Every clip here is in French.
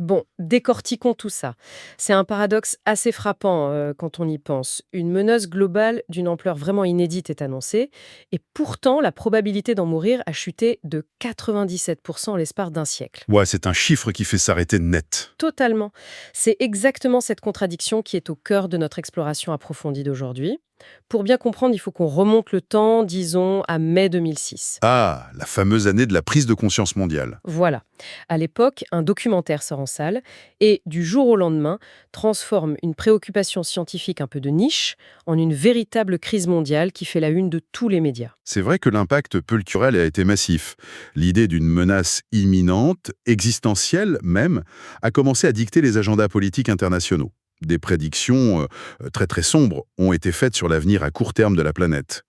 Bon, décortiquons tout ça. C'est un paradoxe assez frappant quand on y pense. Une menace globale d'une ampleur vraiment inédite est annoncée, et pourtant la probabilité d'en mourir a chuté de 97% en l'espace d'un siècle. Ouais, c'est un chiffre qui fait s'arrêter net. Totalement. C'est exactement cette contradiction qui est au cœur de notre exploration approfondie d'aujourd'hui. Pour bien comprendre, il faut qu'on remonte le temps, disons, à mai 2006. Ah, la fameuse année de la prise de conscience mondiale. Voilà. À l'époque, un documentaire sort en salle et, du jour au lendemain, transforme une préoccupation scientifique un peu de niche en une véritable crise mondiale qui fait la une de tous les médias. C'est vrai que l'impact culturel a été massif. L'idée d'une menace imminente, existentielle même, a commencé à dicter les agendas politiques internationaux. Des prédictions très très sombres ont été faites sur l'avenir à court terme de la planète.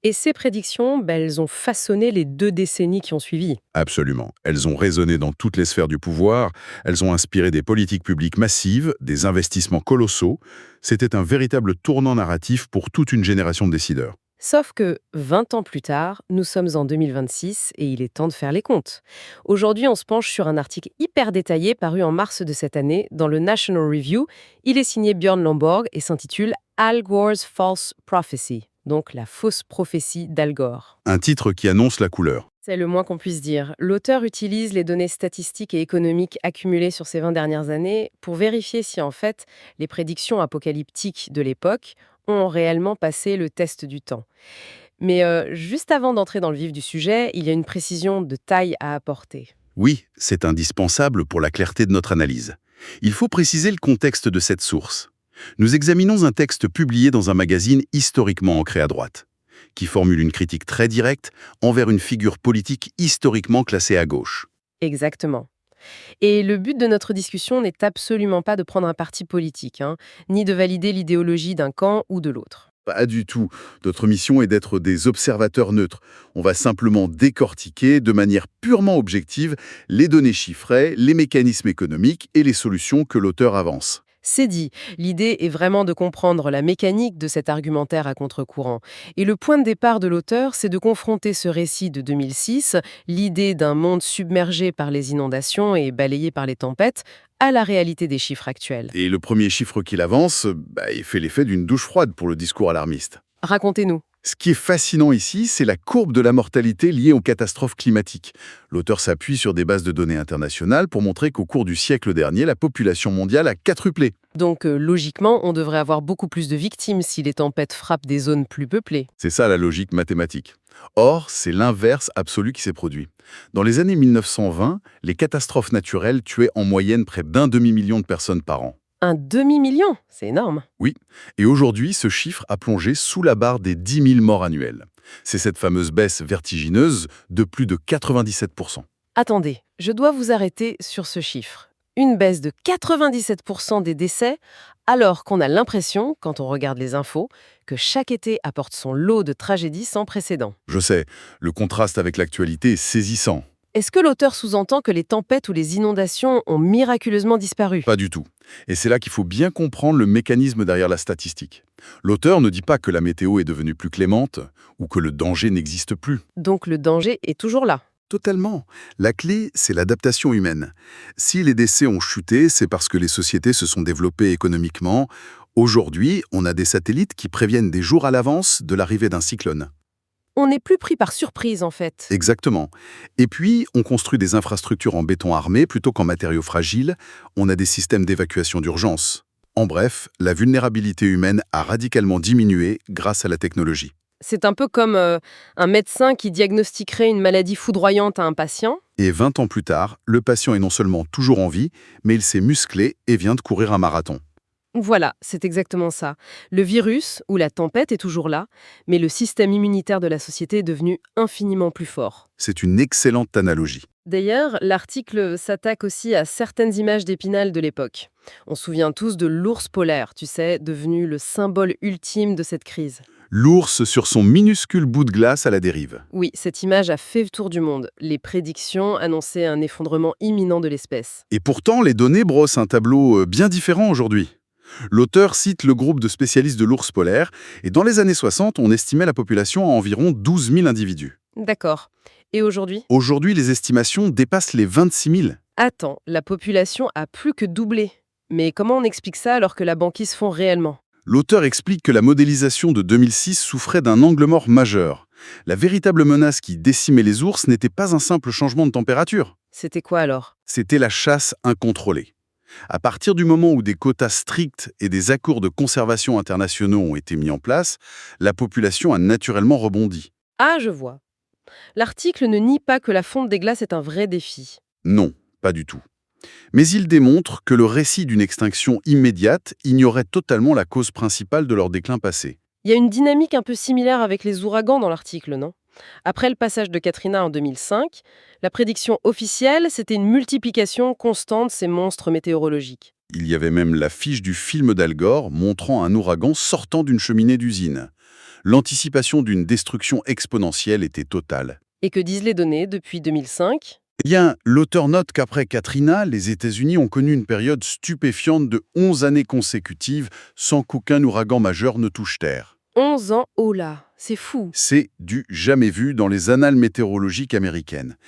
Et ces prédictions, elles ont façonné les 2 décennies qui ont suivi. Absolument. Elles ont résonné dans toutes les sphères du pouvoir, elles ont inspiré des politiques publiques massives, des investissements colossaux. C'était un véritable tournant narratif pour toute une génération de décideurs. Sauf que 20 ans plus tard, nous sommes en 2026 et il est temps de faire les comptes. Aujourd'hui, on se penche sur un article hyper détaillé paru en mars de cette année dans le National Review. Il est signé Björn Lomborg et s'intitule Al Gore's False Prophecy, donc la fausse prophétie d'Al Gore. Un titre qui annonce la couleur. C'est le moins qu'on puisse dire. L'auteur utilise les données statistiques et économiques accumulées sur ces 20 dernières années pour vérifier si en fait les prédictions apocalyptiques de l'époque ont réellement passé le test du temps. Mais juste avant d'entrer dans le vif du sujet, il y a une précision de taille à apporter. Oui, c'est indispensable pour la clarté de notre analyse. Il faut préciser le contexte de cette source. Nous examinons un texte publié dans un magazine historiquement ancré à droite, qui formule une critique très directe envers une figure politique historiquement classée à gauche. Exactement. Et le but de notre discussion n'est absolument pas de prendre un parti politique, hein, ni de valider l'idéologie d'un camp ou de l'autre. Pas du tout. Notre mission est d'être des observateurs neutres. On va simplement décortiquer de manière purement objective les données chiffrées, les mécanismes économiques et les solutions que l'auteur avance. C'est dit, l'idée est vraiment de comprendre la mécanique de cet argumentaire à contre-courant. Et le point de départ de l'auteur, c'est de confronter ce récit de 2006, l'idée d'un monde submergé par les inondations et balayé par les tempêtes, à la réalité des chiffres actuels. Et le premier chiffre qu'il avance, il fait l'effet d'une douche froide pour le discours alarmiste. Racontez-nous. Ce qui est fascinant ici, c'est la courbe de la mortalité liée aux catastrophes climatiques. L'auteur s'appuie sur des bases de données internationales pour montrer qu'au cours du siècle dernier, la population mondiale a quadruplé. Donc, logiquement, on devrait avoir beaucoup plus de victimes si les tempêtes frappent des zones plus peuplées. C'est ça la logique mathématique. Or, c'est l'inverse absolu qui s'est produit. Dans les années 1920, les catastrophes naturelles tuaient en moyenne près d'un demi-million de personnes par an. Un demi-million, c'est énorme. Oui, et aujourd'hui, ce chiffre a plongé sous la barre des 10 000 morts annuelles. C'est cette fameuse baisse vertigineuse de plus de 97%. Attendez, je dois vous arrêter sur ce chiffre. Une baisse de 97% des décès, alors qu'on a l'impression, quand on regarde les infos, que chaque été apporte son lot de tragédies sans précédent. Je sais, le contraste avec l'actualité est saisissant. Est-ce que l'auteur sous-entend que les tempêtes ou les inondations ont miraculeusement disparu? Pas du tout. Et c'est là qu'il faut bien comprendre le mécanisme derrière la statistique. L'auteur ne dit pas que la météo est devenue plus clémente ou que le danger n'existe plus. Donc le danger est toujours là. Totalement. La clé, c'est l'adaptation humaine. Si les décès ont chuté, c'est parce que les sociétés se sont développées économiquement. Aujourd'hui, on a des satellites qui préviennent des jours à l'avance de l'arrivée d'un cyclone. On n'est plus pris par surprise en fait. Exactement. Et puis, on construit des infrastructures en béton armé plutôt qu'en matériaux fragiles. On a des systèmes d'évacuation d'urgence. En bref, la vulnérabilité humaine a radicalement diminué grâce à la technologie. C'est un peu comme un médecin qui diagnostiquerait une maladie foudroyante à un patient. Et 20 ans plus tard, le patient est non seulement toujours en vie, mais il s'est musclé et vient de courir un marathon. Voilà, c'est exactement ça. Le virus ou la tempête est toujours là, mais le système immunitaire de la société est devenu infiniment plus fort. C'est une excellente analogie. D'ailleurs, l'article s'attaque aussi à certaines images d'Épinal de l'époque. On se souvient tous de l'ours polaire, tu sais, devenu le symbole ultime de cette crise. L'ours sur son minuscule bout de glace à la dérive. Oui, cette image a fait le tour du monde. Les prédictions annonçaient un effondrement imminent de l'espèce. Et pourtant, les données brossent un tableau bien différent aujourd'hui. L'auteur cite le groupe de spécialistes de l'ours polaire, et dans les années 60, on estimait la population à environ 12 000 individus. D'accord. Et aujourd'hui? Aujourd'hui, les estimations dépassent les 26 000. Attends, la population a plus que doublé. Mais comment on explique ça alors que la banquise fond réellement? L'auteur explique que la modélisation de 2006 souffrait d'un angle mort majeur. La véritable menace qui décimait les ours n'était pas un simple changement de température. C'était quoi alors? C'était la chasse incontrôlée. À partir du moment où des quotas stricts et des accords de conservation internationaux ont été mis en place, la population a naturellement rebondi. Ah, je vois. L'article ne nie pas que la fonte des glaces est un vrai défi. Non, pas du tout. Mais il démontre que le récit d'une extinction immédiate ignorait totalement la cause principale de leur déclin passé. Il y a une dynamique un peu similaire avec les ouragans dans l'article, non? Après le passage de Katrina en 2005, la prédiction officielle, c'était une multiplication constante de ces monstres météorologiques. Il y avait même l'affiche du film d'Al Gore montrant un ouragan sortant d'une cheminée d'usine. L'anticipation d'une destruction exponentielle était totale. Et que disent les données depuis 2005? Eh bien, l'auteur note qu'après Katrina, les États-Unis ont connu une période stupéfiante de 11 années consécutives sans qu'aucun ouragan majeur ne touche Terre. 11 ans, oh là, c'est fou. C'est du jamais vu dans les annales météorologiques américaines.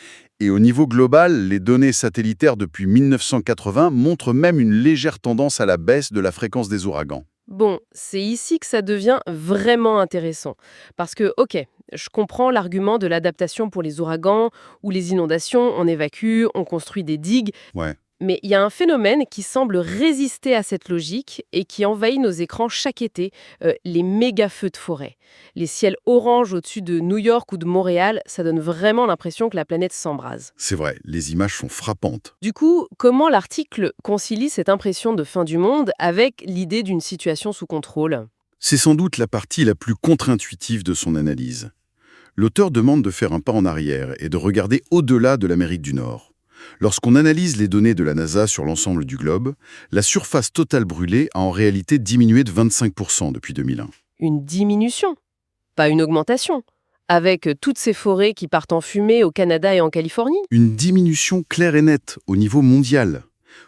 Et au niveau global, les données satellitaires depuis 1980 montrent même une légère tendance à la baisse de la fréquence des ouragans. Bon, c'est ici que ça devient vraiment intéressant. Parce que, ok, je comprends l'argument de l'adaptation pour les ouragans ou les inondations, on évacue, on construit des digues, Ouais. mais il y a un phénomène qui semble résister à cette logique et qui envahit nos écrans chaque été, les méga feux de forêt. Les ciels orange au-dessus de New York ou de Montréal, ça donne vraiment l'impression que la planète s'embrase. C'est vrai, les images sont frappantes. Du coup, comment l'article concilie cette impression de fin du monde avec l'idée d'une situation sous contrôle? C'est sans doute la partie la plus contre-intuitive de son analyse. L'auteur demande de faire un pas en arrière et de regarder au-delà de l'Amérique du Nord. Lorsqu'on analyse les données de la NASA sur l'ensemble du globe, la surface totale brûlée a en réalité diminué de 25% depuis 2001. Une diminution, pas une augmentation, avec toutes ces forêts qui partent en fumée au Canada et en Californie. Une diminution claire et nette au niveau mondial.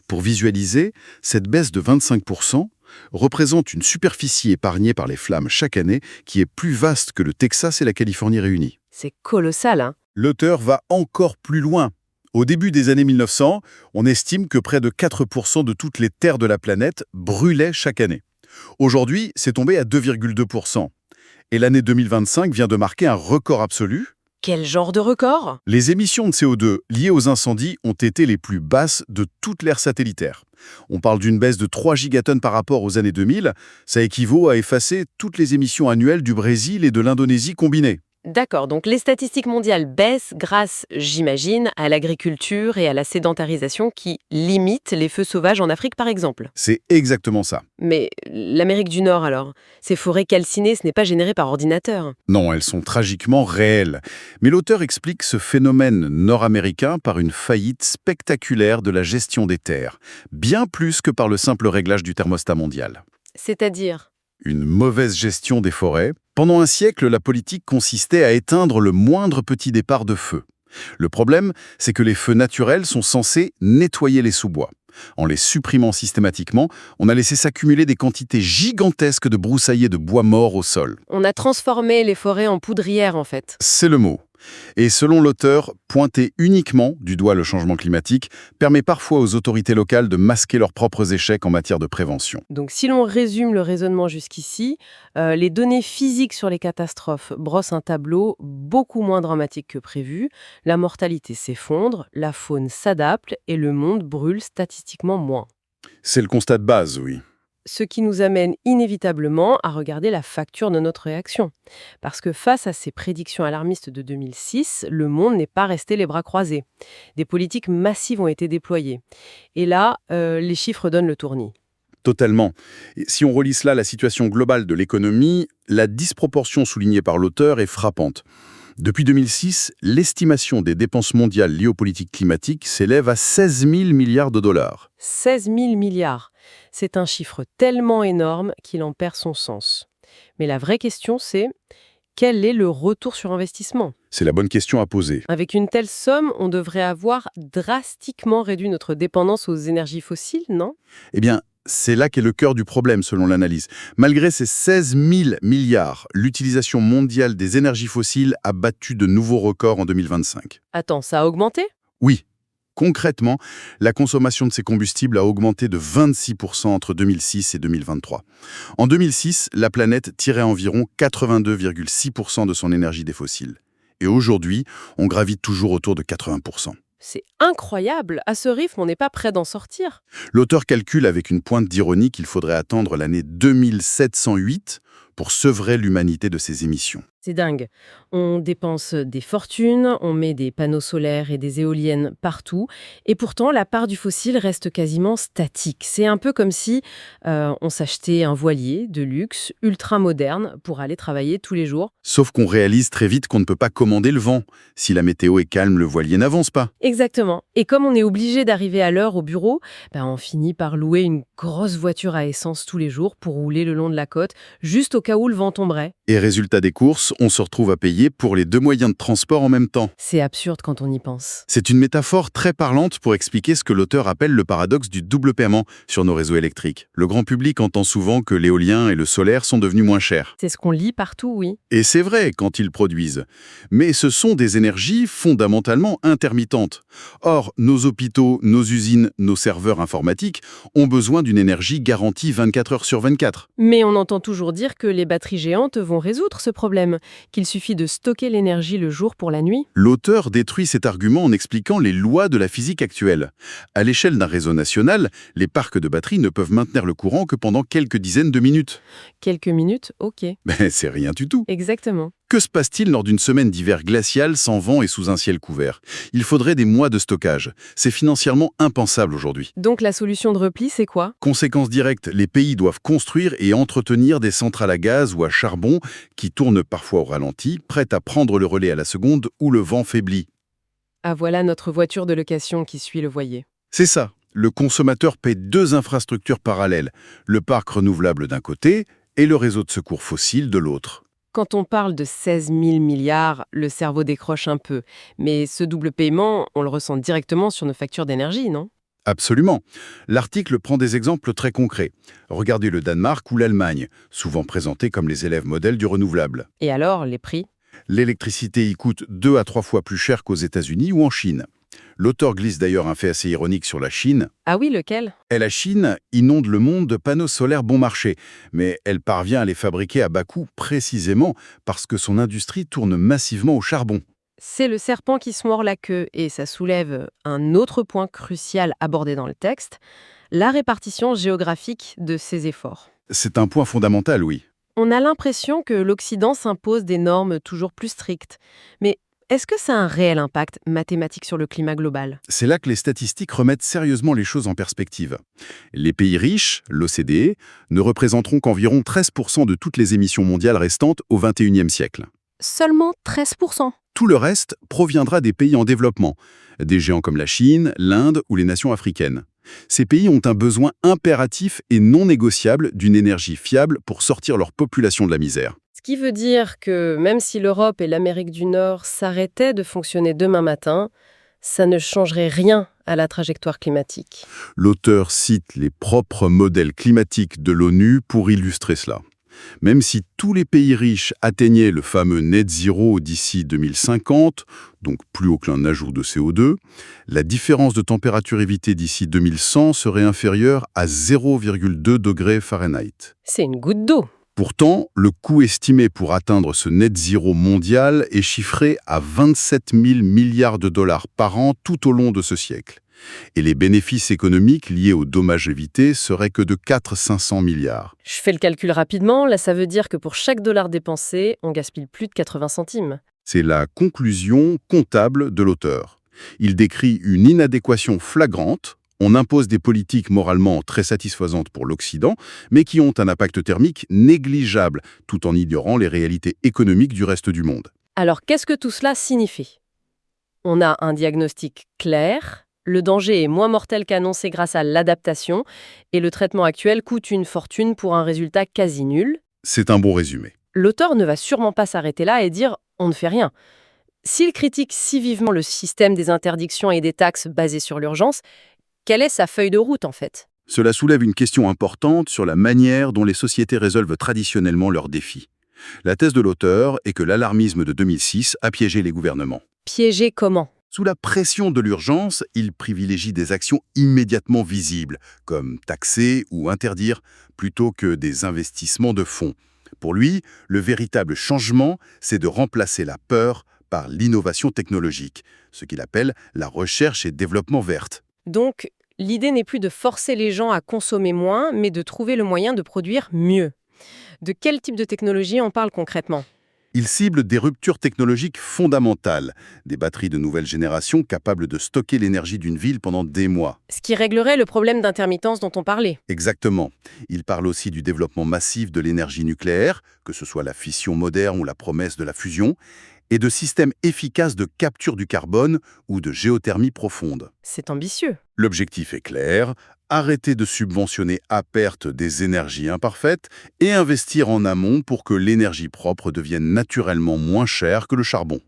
Pour visualiser, cette baisse de 25% représente une superficie épargnée par les flammes chaque année qui est plus vaste que le Texas et la Californie réunis. C'est colossal, hein? L'auteur va encore plus loin. Au début des années 1900, on estime que près de 4% de toutes les terres de la planète brûlaient chaque année. Aujourd'hui, c'est tombé à 2,2%. Et l'année 2025 vient de marquer un record absolu. Quel genre de record? Les émissions de CO2 liées aux incendies ont été les plus basses de toute l'ère satellitaire. On parle d'une baisse de 3 gigatonnes par rapport aux années 2000. Ça équivaut à effacer toutes les émissions annuelles du Brésil et de l'Indonésie combinées. D'accord, donc les statistiques mondiales baissent grâce, j'imagine, à l'agriculture et à la sédentarisation qui limitent les feux sauvages en Afrique, par exemple. C'est exactement ça. Mais l'Amérique du Nord, alors? Ces forêts calcinées, ce n'est pas généré par ordinateur. Non, elles sont tragiquement réelles. Mais l'auteur explique ce phénomène nord-américain par une faillite spectaculaire de la gestion des terres, bien plus que par le simple réglage du thermostat mondial. C'est-à-dire? Une mauvaise gestion des forêts. Pendant un siècle, la politique consistait à éteindre le moindre petit départ de feu. Le problème, c'est que les feux naturels sont censés nettoyer les sous-bois. En les supprimant systématiquement, on a laissé s'accumuler des quantités gigantesques de broussailles de bois morts au sol. On a transformé les forêts en poudrières, en fait. C'est le mot. Et selon l'auteur, pointer uniquement du doigt le changement climatique permet parfois aux autorités locales de masquer leurs propres échecs en matière de prévention. Donc si l'on résume le raisonnement jusqu'ici, les données physiques sur les catastrophes brossent un tableau beaucoup moins dramatique que prévu. La mortalité s'effondre, la faune s'adapte et le monde brûle statistiquement moins. C'est le constat de base, oui. Ce qui nous amène inévitablement à regarder la facture de notre réaction. Parce que face à ces prédictions alarmistes de 2006, le monde n'est pas resté les bras croisés. Des politiques massives ont été déployées. Et là, les chiffres donnent le tournis. Totalement. Et si on relie cela à la situation globale de l'économie, la disproportion soulignée par l'auteur est frappante. Depuis 2006, l'estimation des dépenses mondiales liées aux politiques climatiques s'élève à 16 000 milliards de dollars. 16 000 milliards. C'est un chiffre tellement énorme qu'il en perd son sens. Mais la vraie question, c'est quel est le retour sur investissement? C'est la bonne question à poser. Avec une telle somme, on devrait avoir drastiquement réduit notre dépendance aux énergies fossiles, non? Eh bien, c'est là qu'est le cœur du problème, selon l'analyse. Malgré ces 16 000 milliards, l'utilisation mondiale des énergies fossiles a battu de nouveaux records en 2025. Attends, ça a augmenté? Oui, Concrètement, la consommation de ces combustibles a augmenté de 26% entre 2006 et 2023. En 2006, la planète tirait environ 82,6% de son énergie des fossiles. Et aujourd'hui, on gravite toujours autour de 80%. C'est incroyable! À ce rythme, on n'est pas près d'en sortir. L'auteur calcule avec une pointe d'ironie qu'il faudrait attendre l'année 2708 pour sevrer l'humanité de ses émissions. C'est dingue. On dépense des fortunes, on met des panneaux solaires et des éoliennes partout, et pourtant la part du fossile reste quasiment statique. C'est un peu comme si on s'achetait un voilier de luxe, ultra moderne, pour aller travailler tous les jours. Sauf qu'on réalise très vite qu'on ne peut pas commander le vent. Si la météo est calme, le voilier n'avance pas. Exactement. Et comme on est obligé d'arriver à l'heure au bureau, on finit par louer une grosse voiture à essence tous les jours pour rouler le long de la côte, juste au cas où le vent tomberait. Et résultat des courses, on se retrouve à payer pour les deux moyens de transport en même temps. C'est absurde quand on y pense. C'est une métaphore très parlante pour expliquer ce que l'auteur appelle le paradoxe du double paiement sur nos réseaux électriques. Le grand public entend souvent que l'éolien et le solaire sont devenus moins chers. C'est ce qu'on lit partout, oui. Et c'est vrai quand ils produisent. Mais ce sont des énergies fondamentalement intermittentes. Or, nos hôpitaux, nos usines, nos serveurs informatiques ont besoin d'une énergie garantie 24 heures sur 24. Mais on entend toujours dire que les batteries géantes vont résoudre ce problème, qu'il suffit de stocker l'énergie le jour pour la nuit. L'auteur détruit cet argument en expliquant les lois de la physique actuelle. À l'échelle d'un réseau national, les parcs de batteries ne peuvent maintenir le courant que pendant quelques dizaines de minutes. Quelques minutes, ok. Mais c'est rien du tout. Exactement. Que se passe-t-il lors d'une semaine d'hiver glacial sans vent et sous un ciel couvert? Il faudrait des mois de stockage. C'est financièrement impensable aujourd'hui. Donc la solution de repli, c'est quoi? Conséquence directe, les pays doivent construire et entretenir des centrales à gaz ou à charbon qui tournent parfois au ralenti, prêtes à prendre le relais à la seconde où le vent faiblit. Ah voilà notre voiture de location qui suit le voilier. C'est ça. Le consommateur paie deux infrastructures parallèles, le parc renouvelable d'un côté et le réseau de secours fossile de l'autre. Quand on parle de 16 000 milliards, le cerveau décroche un peu. Mais ce double paiement, on le ressent directement sur nos factures d'énergie, non? Absolument. L'article prend des exemples très concrets. Regardez le Danemark ou l'Allemagne, souvent présentés comme les élèves modèles du renouvelable. Et alors, les prix? L'électricité y coûte 2 à 3 fois plus cher qu'aux États-Unis ou en Chine. L'auteur glisse d'ailleurs un fait assez ironique sur la Chine. Ah oui, lequel? Et la Chine inonde le monde de panneaux solaires bon marché, mais elle parvient à les fabriquer à bas coût précisément parce que son industrie tourne massivement au charbon. C'est le serpent qui se mord la queue, et ça soulève un autre point crucial abordé dans le texte, la répartition géographique de ces efforts. C'est un point fondamental, oui. On a l'impression que l'Occident s'impose des normes toujours plus strictes. Mais est-ce que ça a un réel impact mathématique sur le climat global? C'est là que les statistiques remettent sérieusement les choses en perspective. Les pays riches, l'OCDE, ne représenteront qu'environ 13% de toutes les émissions mondiales restantes au XXIe siècle. Seulement 13%. Tout le reste proviendra des pays en développement, des géants comme la Chine, l'Inde ou les nations africaines. Ces pays ont un besoin impératif et non négociable d'une énergie fiable pour sortir leur population de la misère. Ce qui veut dire que même si l'Europe et l'Amérique du Nord s'arrêtaient de fonctionner demain matin, ça ne changerait rien à la trajectoire climatique. L'auteur cite les propres modèles climatiques de l'ONU pour illustrer cela. Même si tous les pays riches atteignaient le fameux net zéro d'ici 2050, donc plus aucun ajout de CO2, la différence de température évitée d'ici 2100 serait inférieure à 0,2 degrés Fahrenheit. C'est une goutte d'eau. Pourtant, le coût estimé pour atteindre ce net zéro mondial est chiffré à 27 000 milliards de dollars par an tout au long de ce siècle. Et les bénéfices économiques liés aux dommages évités seraient que de 400-500 milliards. Je fais le calcul rapidement, là ça veut dire que pour chaque dollar dépensé, on gaspille plus de 80 centimes. C'est la conclusion comptable de l'auteur. Il décrit une inadéquation flagrante. On impose des politiques moralement très satisfaisantes pour l'Occident, mais qui ont un impact thermique négligeable, tout en ignorant les réalités économiques du reste du monde. Alors qu'est-ce que tout cela signifie? On a un diagnostic clair, le danger est moins mortel qu'annoncé grâce à l'adaptation, et le traitement actuel coûte une fortune pour un résultat quasi nul. C'est un bon résumé. L'auteur ne va sûrement pas s'arrêter là et dire « on ne fait rien ». S'il critique si vivement le système des interdictions et des taxes basées sur l'urgence, quelle est sa feuille de route en fait? Cela soulève une question importante sur la manière dont les sociétés résolvent traditionnellement leurs défis. La thèse de l'auteur est que l'alarmisme de 2006 a piégé les gouvernements. Piéger comment? Sous la pression de l'urgence, il privilégie des actions immédiatement visibles, comme taxer ou interdire, plutôt que des investissements de fonds. Pour lui, le véritable changement, c'est de remplacer la peur par l'innovation technologique, ce qu'il appelle la recherche et développement verte. Donc, l'idée n'est plus de forcer les gens à consommer moins, mais de trouver le moyen de produire mieux. De quel type de technologie on parle concrètement? Il cible des ruptures technologiques fondamentales, des batteries de nouvelle génération capables de stocker l'énergie d'une ville pendant des mois. Ce qui réglerait le problème d'intermittence dont on parlait. Exactement. Il parle aussi du développement massif de l'énergie nucléaire, que ce soit la fission moderne ou la promesse de la fusion, et de systèmes efficaces de capture du carbone ou de géothermie profonde. C'est ambitieux. L'objectif est clair, arrêter de subventionner à perte des énergies imparfaites et investir en amont pour que l'énergie propre devienne naturellement moins chère que le charbon.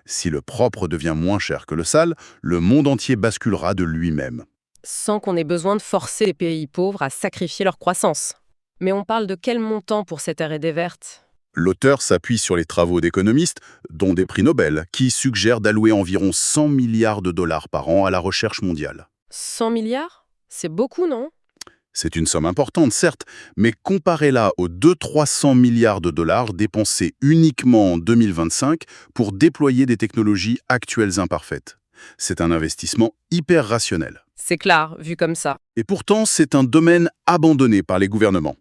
Si le propre devient moins cher que le sale, le monde entier basculera de lui-même. Sans qu'on ait besoin de forcer les pays pauvres à sacrifier leur croissance. Mais on parle de quel montant pour cette R&D verte? L'auteur s'appuie sur les travaux d'économistes, dont des prix Nobel, qui suggèrent d'allouer environ 100 milliards de dollars par an à la recherche mondiale. 100 milliards? C'est beaucoup, non? C'est une somme importante, certes, mais comparez-la aux 200-300 milliards de dollars dépensés uniquement en 2025 pour déployer des technologies actuelles imparfaites. C'est un investissement hyper rationnel. C'est clair, vu comme ça. Et pourtant, c'est un domaine abandonné par les gouvernements.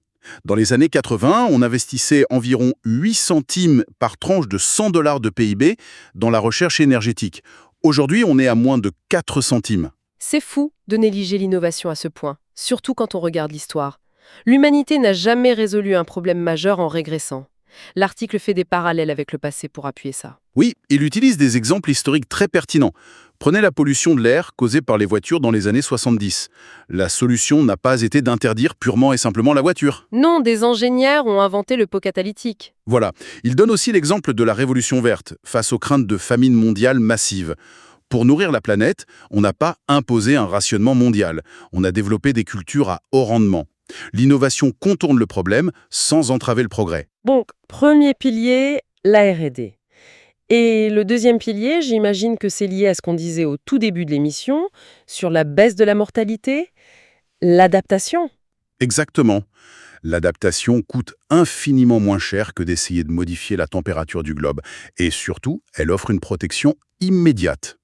Dans les années 80, on investissait environ 8 centimes par tranche de 100 dollars de PIB dans la recherche énergétique. Aujourd'hui, on est à moins de 4 centimes. C'est fou de négliger l'innovation à ce point, surtout quand on regarde l'histoire. L'humanité n'a jamais résolu un problème majeur en régressant. L'article fait des parallèles avec le passé pour appuyer ça. Oui, il utilise des exemples historiques très pertinents. Prenez la pollution de l'air causée par les voitures dans les années 70. La solution n'a pas été d'interdire purement et simplement la voiture. Non, des ingénieurs ont inventé le pot catalytique. Voilà. Il donne aussi l'exemple de la révolution verte, face aux craintes de famine mondiale massive. Pour nourrir la planète, on n'a pas imposé un rationnement mondial. On a développé des cultures à haut rendement. L'innovation contourne le problème sans entraver le progrès. Donc, premier pilier, la R&D. Et le deuxième pilier, j'imagine que c'est lié à ce qu'on disait au tout début de l'émission, sur la baisse de la mortalité, l'adaptation. Exactement. L'adaptation coûte infiniment moins cher que d'essayer de modifier la température du globe. Et surtout, elle offre une protection immédiate.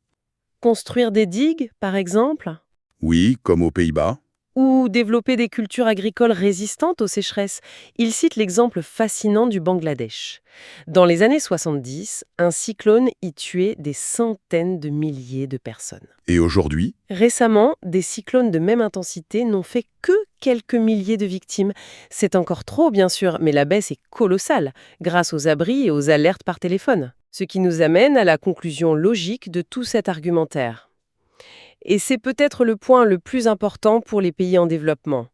Construire des digues, par exemple, Oui, comme aux Pays-Bas. ou développer des cultures agricoles résistantes aux sécheresses. Il cite l'exemple fascinant du Bangladesh. Dans les années 70, un cyclone y tuait des centaines de milliers de personnes. Et aujourd'hui, Récemment, des cyclones de même intensité n'ont fait que quelques milliers de victimes. C'est encore trop, bien sûr, mais la baisse est colossale, grâce aux abris et aux alertes par téléphone. Ce qui nous amène à la conclusion logique de tout cet argumentaire. Et c'est peut-être le point le plus important pour les pays en développement.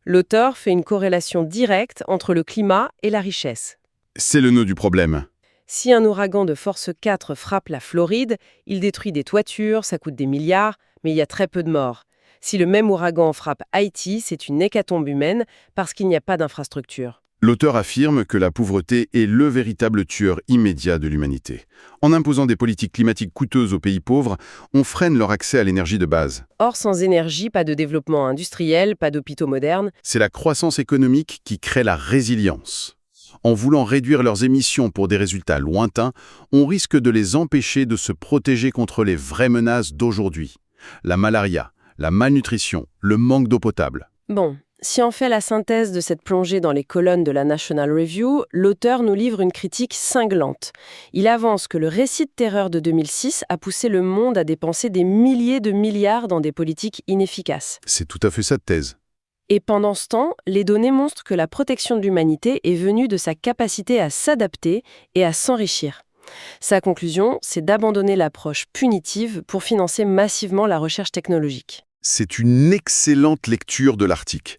L'auteur fait une corrélation directe entre le climat et la richesse. c'est le nœud du problème. Si un ouragan de force 4 frappe la Floride, il détruit des toitures, ça coûte des milliards, mais il y a très peu de morts. Si le même ouragan frappe Haïti, c'est une hécatombe humaine parce qu'il n'y a pas d'infrastructure. L'auteur affirme que la pauvreté est le véritable tueur immédiat de l'humanité. En imposant des politiques climatiques coûteuses aux pays pauvres, on freine leur accès à l'énergie de base. Or, sans énergie, pas de développement industriel, pas d'hôpitaux modernes. C'est la croissance économique qui crée la résilience. En voulant réduire leurs émissions pour des résultats lointains, on risque de les empêcher de se protéger contre les vraies menaces d'aujourd'hui. La malaria, la malnutrition, le manque d'eau potable. Bon, si on fait la synthèse de cette plongée dans les colonnes de la National Review, l'auteur nous livre une critique cinglante. Il avance que le récit de terreur de 2006 a poussé le monde à dépenser des milliers de milliards dans des politiques inefficaces. C'est tout à fait sa thèse. Et pendant ce temps, les données montrent que la protection de l'humanité est venue de sa capacité à s'adapter et à s'enrichir. Sa conclusion, c'est d'abandonner l'approche punitive pour financer massivement la recherche technologique. C'est une excellente lecture de l'article.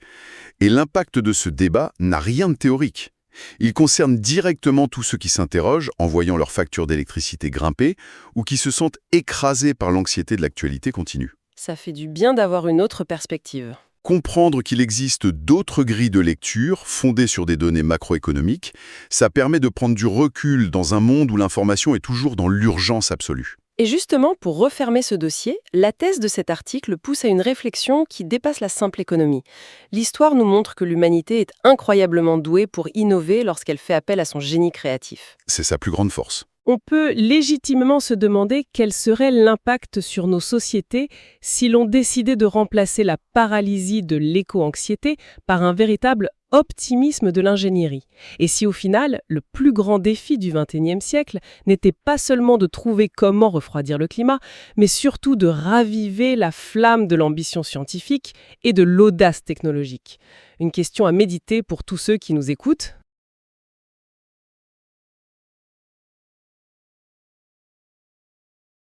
Et l'impact de ce débat n'a rien de théorique. Il concerne directement tous ceux qui s'interrogent en voyant leur facture d'électricité grimper ou qui se sentent écrasés par l'anxiété de l'actualité continue. Ça fait du bien d'avoir une autre perspective. Comprendre qu'il existe d'autres grilles de lecture fondées sur des données macroéconomiques, ça permet de prendre du recul dans un monde où l'information est toujours dans l'urgence absolue. Et justement, pour refermer ce dossier, la thèse de cet article pousse à une réflexion qui dépasse la simple économie. L'histoire nous montre que l'humanité est incroyablement douée pour innover lorsqu'elle fait appel à son génie créatif. C'est sa plus grande force. On peut légitimement se demander quel serait l'impact sur nos sociétés si l'on décidait de remplacer la paralysie de l'éco-anxiété par un véritable optimisme de l'ingénierie. Et si au final, le plus grand défi du XXIe siècle n'était pas seulement de trouver comment refroidir le climat, mais surtout de raviver la flamme de l'ambition scientifique et de l'audace technologique. Une question à méditer pour tous ceux qui nous écoutent.